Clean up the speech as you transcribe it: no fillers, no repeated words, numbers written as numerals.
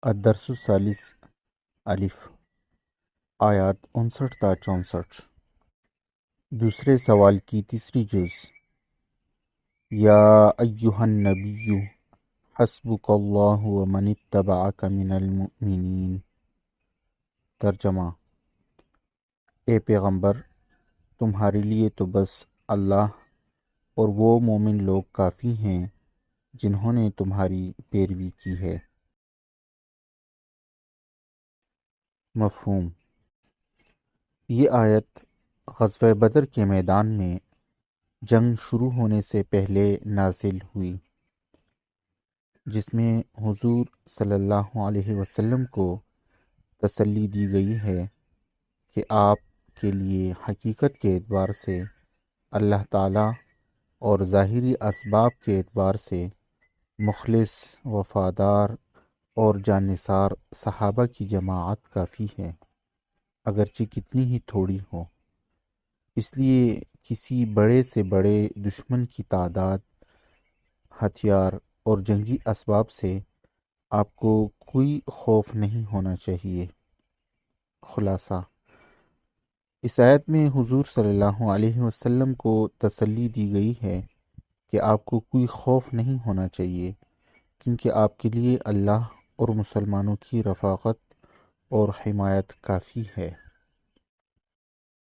الدرس الثالث الف آیات 59 تا 64۔ دوسرے سوال کی تیسری جز۔ یا ایہا النبی حسبک اللہ ومن اتبعک من المؤمنین۔ ترجمہ: اے پیغمبر، تمہارے لیے تو بس اللہ اور وہ مومن لوگ کافی ہیں جنہوں نے تمہاری پیروی کی ہے۔ مفہوم: یہ آیت غزوہ بدر کے میدان میں جنگ شروع ہونے سے پہلے نازل ہوئی، جس میں حضور صلی اللہ علیہ وسلم کو تسلی دی گئی ہے کہ آپ کے لیے حقیقت کے اعتبار سے اللہ تعالیٰ اور ظاہری اسباب کے اعتبار سے مخلص، وفادار اور جانثار صحابہ کی جماعت کافی ہے، اگرچہ کتنی ہی تھوڑی ہو۔ اس لیے کسی بڑے سے بڑے دشمن کی تعداد، ہتھیار اور جنگی اسباب سے آپ کو کوئی خوف نہیں ہونا چاہیے۔ خلاصہ: اس آیت میں حضور صلی اللہ علیہ وسلم کو تسلی دی گئی ہے کہ آپ کو کوئی خوف نہیں ہونا چاہیے، کیونکہ آپ کے لیے اللہ اور مسلمانوں کی رفاقت اور حمایت کافی ہے۔